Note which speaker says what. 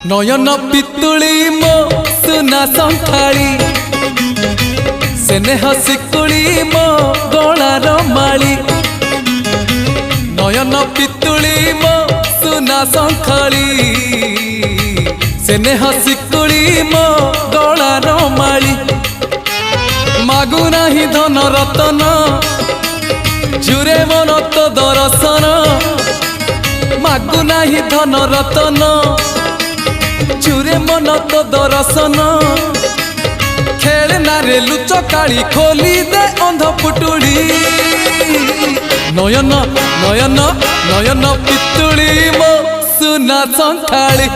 Speaker 1: नयन पितुली मो सुना संखाड़ी सेने हसिकुड़ी मो गलार माली। नयन पितुली मो सुना संखाड़ी सेने हसिकुड़ी मो गलार माली। मागु नाही धन रतन जुरे मन तो दर्शन। मागु नाही धन रतन चुरे मन तो दर्शन। खेलना रे लुच काली खोली दे अंध पुटुड़ी। नयन नयन नयन पितुली मो सुना संखाड़ी।